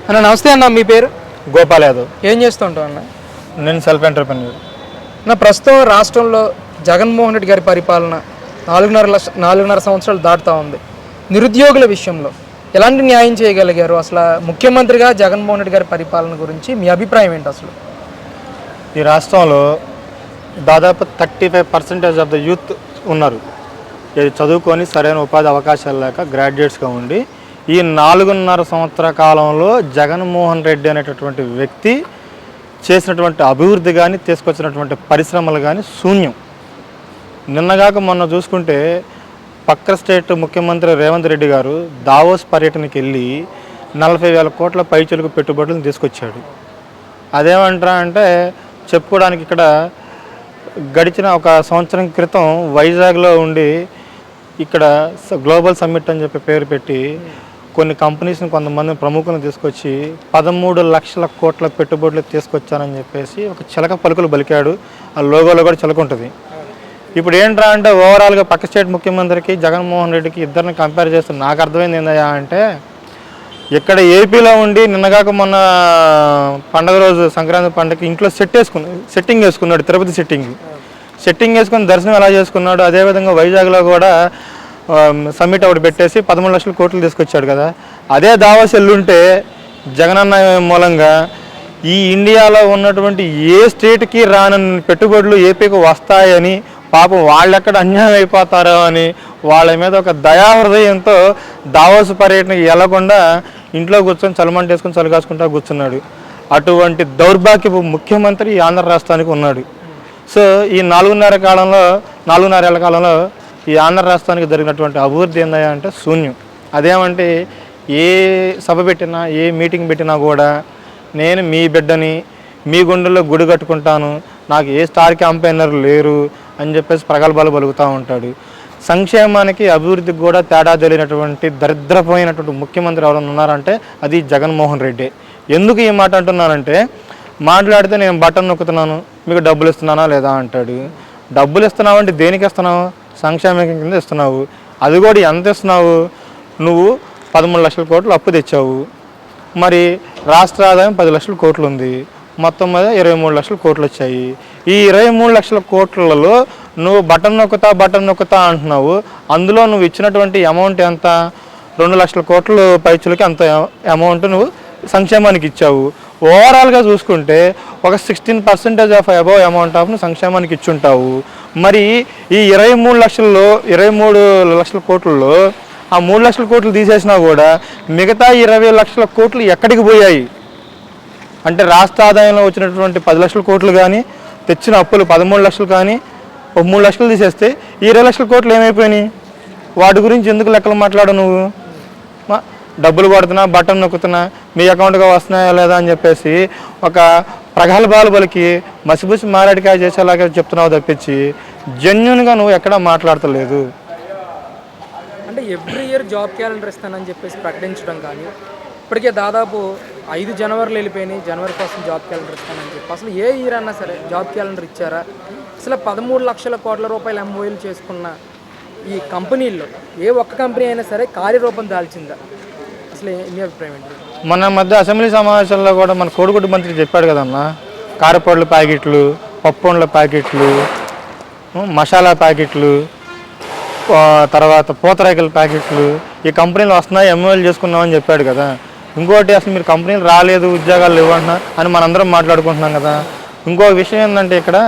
అన్న నమస్తే అన్న, మీ పేరు? గోపాల్ యాదవ్. ఏం చేస్తుంటావు అన్న? నేను సెల్ఫ్ ఎంటర్‌ప్రెన్యూర్. నా ప్రస్తుతం రాష్ట్రంలో జగన్మోహన్ రెడ్డి గారి పరిపాలన 4.5 సంవత్సరాలు దాటుతూ ఉంది. నిరుద్యోగుల విషయంలో ఎలాంటి న్యాయం చేయగలిగారు? అసలు ముఖ్యమంత్రిగా జగన్మోహన్ రెడ్డి గారి పరిపాలన గురించి మీ అభిప్రాయం ఏంటి అసలు? ఈ రాష్ట్రంలో దాదాపు 35% ఆఫ్ ద యూత్ ఉన్నారు. ఇది చదువుకొని సరైన ఉపాధి అవకాశాలు లేక గ్రాడ్యుయేట్స్గా ఉండి ఈ 4.5 సంవత్సర కాలంలో జగన్మోహన్ రెడ్డి అనేటటువంటి వ్యక్తి చేసినటువంటి అభివృద్ధి కానీ తీసుకొచ్చినటువంటి పరిశ్రమలు కానీ శూన్యం. నిన్నగాక మొన్న చూసుకుంటే పక్క స్టేట్ ముఖ్యమంత్రి రేవంత్ రెడ్డి గారు దావోస్ పర్యటనకి వెళ్ళి 40,000 కోట్ల పైచిలుకు పెట్టుబడులను తీసుకొచ్చాడు. అదేమంటారా అంటే చెప్పుకోవడానికి ఇక్కడ గడిచిన ఒక సంవత్సరం క్రితం వైజాగ్లో ఉండి ఇక్కడ గ్లోబల్ సమ్మిట్ అని చెప్పి పేరు పెట్టి కొన్ని కంపెనీస్ని కొంతమంది ప్రముఖులను తీసుకొచ్చి 13 లక్షల కోట్ల పెట్టుబడులు తీసుకొచ్చానని చెప్పేసి ఒక చిలక పలుకులు బలికాడు. ఆ లోగోలో కూడా చిలక ఉంటుంది. ఇప్పుడు ఏంట్రా అంటే ఓవరాల్గా పక్క స్టేట్ ముఖ్యమంత్రికి జగన్మోహన్ రెడ్డికి ఇద్దరిని కంపేర్ చేస్తే నాకు అర్థమైంది ఏందయ్యా అంటే, ఇక్కడ ఏపీలో ఉండి నిన్నగాక మొన్న పండగ రోజు సంక్రాంతి పండుగకి ఇంట్లో సెట్టింగ్ వేసుకున్నాడు. తిరుపతి సెట్టింగ్ వేసుకుని దర్శనం ఎలా చేసుకున్నాడు. అదేవిధంగా వైజాగ్లో కూడా సమ్మిట్ ఒకటి పెట్టేసి 13 లక్షల కోట్లు తీసుకొచ్చాడు కదా. అదే దావాస్ ఎల్లుంటే జగనన్న మూలంగా ఈ ఇండియాలో ఉన్నటువంటి ఏ స్టేట్కి రానన్ని పెట్టుబడులు ఏపీకి వస్తాయని, పాపం వాళ్ళెక్కడ అన్యాయం అయిపోతారో అని వాళ్ళ మీద ఒక దయాహృదయంతో దావోస్ పర్యటనకి వెళ్లకుండా ఇంట్లో కూర్చొని చలమంట వేసుకొని చలికాసుకుంటా కూర్చున్నాడు. అటువంటి దౌర్భాగ్యపు ముఖ్యమంత్రి ఈ ఆంధ్ర రాష్ట్రానికి ఉన్నాడు. సో ఈ 4.5 ఏళ్ల కాలంలో ఈ ఆంధ్ర రాష్ట్రానికి జరిగినటువంటి అభివృద్ధి ఏందయ్యా అంటే శూన్యం. అదేమంటే ఏ సభ పెట్టినా ఏ మీటింగ్ పెట్టినా కూడా నేను మీ బిడ్డని, మీ గుండెల్లో గుడి కట్టుకుంటాను, నాకు ఏ స్టార్ క్యాంపెయినర్ లేరు అని చెప్పేసి ప్రగల్భాలు పలుకుతూ ఉంటాడు. సంక్షేమానికి అభివృద్ధికి కూడా తేడా తెలియనటువంటి దరిద్రపోయినటువంటి ముఖ్యమంత్రి ఎవరైనా ఉన్నారంటే అది జగన్మోహన్ రెడ్డి. ఎందుకు ఈ మాట అంటున్నానంటే, మాట్లాడితే నేను బటన్ నొక్కుతున్నాను, మీకు డబ్బులు ఇస్తున్నానా లేదా అంటాడు. డబ్బులు ఇస్తున్నావు అంటే దేనికి ఇస్తున్నావు? సంక్షేమం కింద ఇస్తున్నావు. అది కూడా ఎంత ఇస్తున్నావు? నువ్వు 13 లక్షల కోట్లు అప్పు తెచ్చావు. మరి రాష్ట్ర ఆదాయం 10 లక్షల కోట్లు ఉంది. మొత్తం మీద 23 లక్షల కోట్లు వచ్చాయి. ఈ 23 లక్షల కోట్లలో నువ్వు బటన్ నొక్కుతా అంటున్నావు. అందులో నువ్వు ఇచ్చినటువంటి అమౌంట్ ఎంత? 2 లక్షల కోట్ల పైచులకి అంత అమౌంట్ నువ్వు సంక్షేమానికి ఇచ్చావు. ఓవరాల్గా చూసుకుంటే ఒక 16% ఆఫ్ అబౌవ్ అమౌంట్ ఆఫ్ సంక్షేమానికి ఇచ్చుంటావు. మరి ఈ 23 లక్షల కోట్లలో ఆ 3 లక్షల కోట్లు తీసేసినా కూడా మిగతా 20 లక్షల కోట్లు ఎక్కడికి పోయాయి అంటే, రాష్ట్ర ఆదాయంలో వచ్చినటువంటి 10 లక్షల కోట్లు కానీ, తెచ్చిన అప్పులు 13 లక్షలు కానీ, ఒక 3 లక్షలు తీసేస్తే 20 లక్షల కోట్లు ఏమైపోయినాయి? వాటి గురించి ఎందుకు లెక్కలు మాట్లాడు నువ్వు? డబ్బులు కొడుతున్నా, బటన్ నొక్కుతున్నా, మీ అకౌంట్గా వస్తున్నాయా లేదా అని చెప్పేసి ఒక ప్రగల్భాలు బలికి మసిబుసి మారేడికాయ చేసేలాగా చెప్తున్నావు తప్పించి జెన్యున్గా నువ్వు ఎక్కడా మాట్లాడతలేదు. అంటే ఎవ్రీ ఇయర్ జాబ్ క్యాలెండర్ ఇస్తానని చెప్పేసి ప్రకటించడం కానీ, ఇప్పటికే దాదాపు 5 జనవరిలో వెళ్ళిపోయినాయి. జనవరి కోసం జాబ్ క్యాలెండర్ ఇస్తానని చెప్పి అసలు ఏ ఇయర్ అన్నా సరే జాబ్ క్యాలెండర్ ఇచ్చారా? అసలు 13 లక్షల కోట్ల రూపాయలు ఎంఓయూలు చేసుకున్న ఈ కంపెనీల్లో ఏ ఒక్క కంపెనీ అయినా సరే కార్యరూపం దాల్చిందా? అసలు మీ అభిప్రాయం ఏంటి? మన మధ్య అసెంబ్లీ సమావేశంలో కూడా మన కోడిగుడ్డు మంత్రి చెప్పాడు కదన్నా, కారపొడుల ప్యాకెట్లు, పప్పుండ్ల ప్యాకెట్లు, మసాలా ప్యాకెట్లు, తర్వాత పూతరేకల ప్యాకెట్లు ఈ కంపెనీలు వస్తున్నాయి, ఎంఓఎల్ చేసుకున్నామని చెప్పాడు కదా. ఇంకోటి అసలు మీరు కంపెనీలు రాలేదు, ఉద్యోగాలు ఇవ్వండి అని మనందరం మాట్లాడుకుంటున్నాం కదా. ఇంకో విషయం ఏంటంటే, ఇక్కడ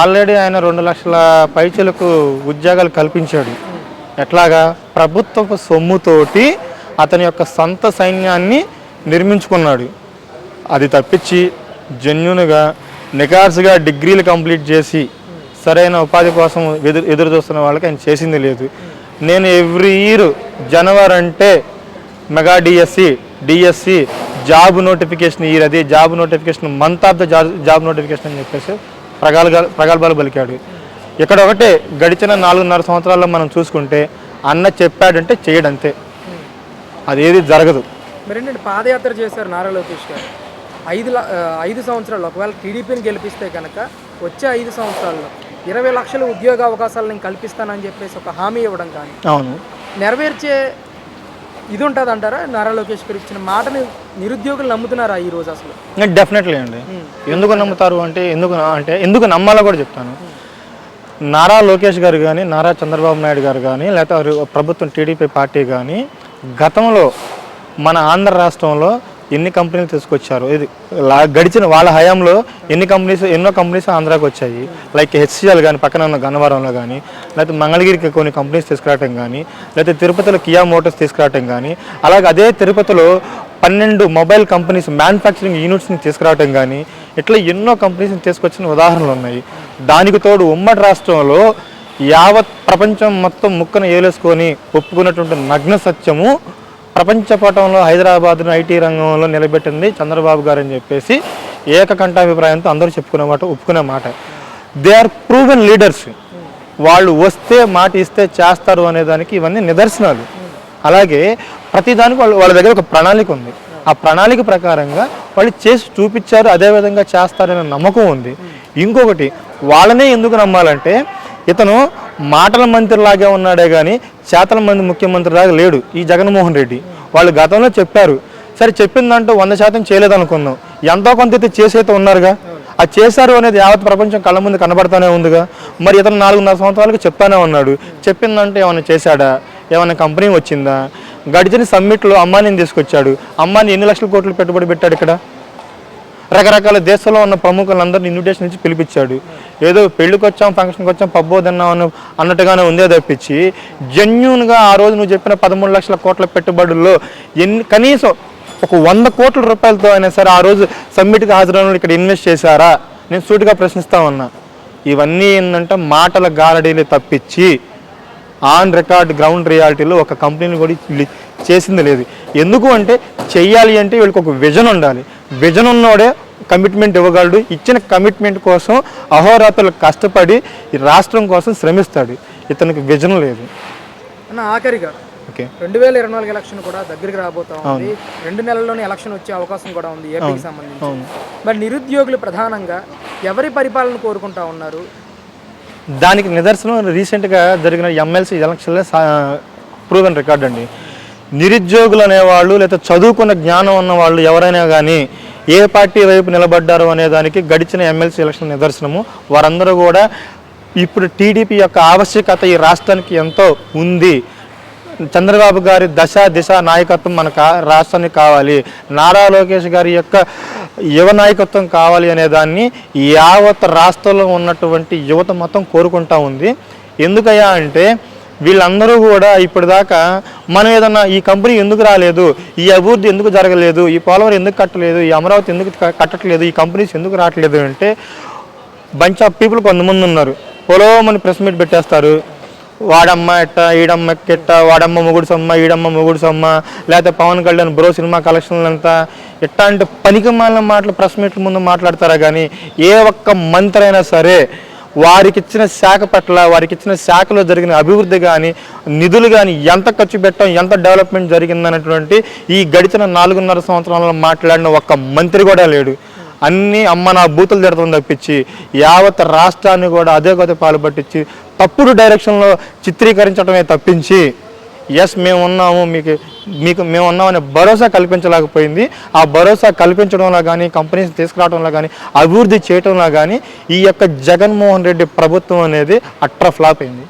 ఆల్రెడీ ఆయన 2 లక్షల పైచలకు ఉద్యోగాలు కల్పించాడు. ఎట్లాగా? ప్రభుత్వపు సొమ్ముతోటి అతని యొక్క సొంత సైన్యాన్ని నిర్మించుకున్నాడు. అది తప్పించి జెన్యున్గా నికార్సుగా డిగ్రీలు కంప్లీట్ చేసి సరైన ఉపాధి కోసం ఎదురు చూస్తున్న వాళ్ళకి ఆయన చేసింది లేదు. నేను ఎవ్రీ ఇయర్ జనవరి అంటే mega DSC job notification year, అది job notification month of the job notification అని చెప్పేసి ప్రగల్భాలు పలికాడు. ఇక్కడ ఒకటే గడిచిన 4.5 సంవత్సరాల్లో మనం చూసుకుంటే అన్న చెప్పాడంటే చేయడంతే, అదేది జరగదు. మరేంటంటే పాదయాత్ర చేశారు నారా లోకేష్ గారు 5 సంవత్సరాలు. ఒకవేళ టీడీపీని గెలిపిస్తే కనుక వచ్చే 5 సంవత్సరాల్లో 20 లక్షల ఉద్యోగ అవకాశాలు నేను కల్పిస్తానని చెప్పేసి ఒక హామీ ఇవ్వడం కానీ, అవును, నెరవేర్చే ఇది ఉంటుంది అంటారా? నారా లోకేష్ గారు ఇచ్చిన మాటని నిరుద్యోగులు నమ్ముతున్నారా ఈ రోజు అసలు? డెఫినెట్లీ అండి. ఎందుకు నమ్ముతారు అంటే ఎందుకు నమ్మాలో కూడా చెప్తాను. నారా లోకేష్ గారు కానీ, నారా చంద్రబాబు నాయుడు గారు కానీ, లేకపోతే ప్రభుత్వం టీడీపీ పార్టీ కానీ గతంలో మన ఆంధ్ర రాష్ట్రంలో ఎన్ని కంపెనీలు తీసుకొచ్చారు, ఇది గడిచిన వాళ్ళ హయాంలో ఎన్నో కంపెనీస్ ఆంధ్రాకి వచ్చాయి. లైక్ హెచ్సిఎల్ కానీ పక్కన ఉన్న గన్నవరంలో కానీ, లేకపోతే మంగళగిరికి కొన్ని కంపెనీస్ తీసుకురావటం కానీ, లేకపోతే తిరుపతిలో కియా మోటార్స్ తీసుకురావటం కానీ, అలాగే అదే తిరుపతిలో 12 మొబైల్ కంపెనీస్ మ్యానుఫ్యాక్చరింగ్ యూనిట్స్ని తీసుకురావటం కానీ, ఇట్లా ఎన్నో కంపెనీస్ని తీసుకొచ్చిన ఉదాహరణలు ఉన్నాయి. దానికి తోడు ఉమ్మడి రాష్ట్రంలో యావత్ ప్రపంచం మొత్తం ముక్కను ఏలేసుకొని ఒప్పుకున్నటువంటి నగ్న సత్యము ప్రపంచ పటంలో హైదరాబాద్ను ఐటీ రంగంలో నిలబెట్టింది చంద్రబాబు గారు అని చెప్పేసి ఏకకంఠాభిప్రాయంతో అందరూ ఒప్పుకునే మాట. They are proven leaders. వాళ్ళు వస్తే మాట ఇస్తే చేస్తారు అనేదానికి ఇవన్నీ నిదర్శనాలు. అలాగే ప్రతిదానికి వాళ్ళ దగ్గర ఒక ప్రణాళిక ఉంది. ఆ ప్రణాళిక ప్రకారంగా వాళ్ళు చేసి చూపించారు, అదేవిధంగా చేస్తారనే నమ్మకం ఉంది. ఇంకొకటి, వాళ్ళనే ఎందుకు నమ్మాలంటే ఇతను మాటల మంత్రిలాగే ఉన్నాడే కానీ చేతల మంది ముఖ్యమంత్రిలాగా లేడు ఈ జగన్మోహన్ రెడ్డి. వాళ్ళు గతంలో చెప్పారు, సరే చెప్పిందంటూ 100% చేయలేదనుకుందాం, ఎంతో కొంత అయితే చేసైతే ఉన్నారుగా. అది చేశారు అనేది యావత్ ప్రపంచం కళ్ళ ముందు కనబడతానే ఉందిగా. మరి ఇతను 4.5 సంవత్సరాలకు చెప్తానే ఉన్నాడు. చెప్పిందంటే ఏమైనా చేశాడా? ఏమైనా కంపెనీ వచ్చిందా? గడిచిన సమ్మిట్లో అంబానీని తీసుకొచ్చాడు. అంబానీ ఎన్ని లక్షల కోట్లు పెట్టుబడి పెట్టాడు ఇక్కడ? రకరకాల దేశాల్లో ఉన్న ప్రముఖులందరినీ ఇన్విటేషన్ ఇచ్చి పిలిపించాడు. ఏదో పెళ్ళికి వచ్చాం, ఫంక్షన్కి వచ్చాం, పబ్బో తిన్నాం అన్నట్టుగానే ఉందే తప్పించి జెన్యూన్గా ఆ రోజు నువ్వు చెప్పిన 13 లక్షల కోట్ల పెట్టుబడుల్లో కనీసం ఒక 100 కోట్ల రూపాయలతో అయినా సరే ఆ రోజు సమ్మిట్కి హాజరైన ఇక్కడ ఇన్వెస్ట్ చేశారా? నేను సూటిగా ప్రశ్నిస్తా ఉన్నా. ఇవన్నీ ఏంటంటే మాటల గారడీలు తప్పించి ఆన్ రికార్డ్ గ్రౌండ్ రియాలిటీలో ఒక కంపెనీని కూడా చేసింది లేదు. ఎందుకు అంటే చెయ్యాలి అంటే వీళ్ళకి ఒక విజన్ ఉండాలి. విజన్ ఉన్నోడే కమిట్మెంట్ ఇవ్వగలడు. ఇచ్చిన కమిట్మెంట్ కోసం అహోరాత్రులు కష్టపడి ఈ రాష్ట్రం కోసం శ్రమిస్తాడు. ఇతనికి విజన్ లేదు. అన్న ఆఖరిగా 2024 ఎలక్షన్ కూడా దగ్గరికి రాబోతా ఉంది. 2 నెలల్లోనే ఎలక్షన్ వచ్చే అవకాశం కూడా ఉంది ఏపీకి సంబంధించి. మరి నిరుద్యోగులు ప్రధానంగా ఎవరి పరిపాలన కోరుకుంటా ఉన్నారు? దానికి నిదర్శనం రీసెంట్గా జరిగిన ఎమ్మెల్సీ ఎలక్షన్లో ప్రూవెన్ రికార్డ్ అండి. నిరుద్యోగులు అనేవాళ్ళు లేదా చదువుకున్న జ్ఞానం ఉన్న వాళ్ళు ఎవరైనా కానీ ఏ పార్టీ వైపు నిలబడ్డారు అనేదానికి గడిచిన ఎమ్మెల్సీ ఎలక్షన్ నిదర్శనము. వారందరూ కూడా ఇప్పుడు టీడీపీ యొక్క ఆవశ్యకత ఈ రాష్ట్రానికి ఎంతో ఉంది. చంద్రబాబు గారి దిశ నాయకత్వం మన రాష్ట్రానికి కావాలి. నారా లోకేష్ గారి యొక్క యువ నాయకత్వం కావాలి అనేదాన్ని యావత్ రాష్ట్రంలో ఉన్నటువంటి యువత మొత్తం కోరుకుంటా ఉంది. ఎందుకయ్యా అంటే వీళ్ళందరూ కూడా ఇప్పటిదాకా మనం ఏదన్నా ఈ కంపెనీ ఎందుకు రాలేదు, ఈ అభివృద్ధి ఎందుకు జరగలేదు, ఈ పోలవరం ఎందుకు కట్టలేదు, ఈ అమరావతి ఎందుకు కట్టట్లేదు, ఈ కంపెనీస్ ఎందుకు రావట్లేదు అంటే బంచ్ ఆఫ్ పీపుల్ కొంతమంది ఉన్నారు. పొలవమని ప్రెస్ మీట్ పెట్టేస్తారు. వాడమ్మ ఎట్ట, ఈడమ్మ ఎట్ట, వాడమ్మ మొగుడు సొమ్మ, ఈడమ్మ మొగుడు సొమ్మ, లేకపోతే పవన్ కళ్యాణ్ బ్రో సినిమా కలెక్షన్లు అంతా ఎట్లాంటి పనికి మాలిన మాటలు ప్రెస్ మీట్ల ముందు మాట్లాడతారా కానీ ఏ ఒక్క మంత్రి అయినా సరే వారికి ఇచ్చిన శాఖ పట్ల, వారికి ఇచ్చిన శాఖలో జరిగిన అభివృద్ధి కానీ నిధులు కానీ ఎంత ఖర్చు పెట్టాం, ఎంత డెవలప్మెంట్ జరిగిందనేటువంటి ఈ గడిచిన 4.5 సంవత్సరాలలో మాట్లాడిన ఒక్క మంత్రి కూడా లేడు. అన్నీ అమ్మ నా బూతులు తిడతాం తప్పించి యావత్ రాష్ట్రాన్ని కూడా అదే కొద్ది పాలు పట్టించి తప్పుడు డైరెక్షన్లో చిత్రీకరించడమే తప్పించి ఎస్ మేము ఉన్నాము, మేము ఉన్నామనే భరోసా కల్పించలేకపోయింది. ఆ భరోసా కల్పించడంలో కానీ, కంపెనీస్ తీసుకురావడంలో కానీ, అభివృద్ధి చేయడంలో కానీ ఈ యొక్క జగన్మోహన్ రెడ్డి ప్రభుత్వం అనేది అట్టర్ ఫ్లాప్ అయింది.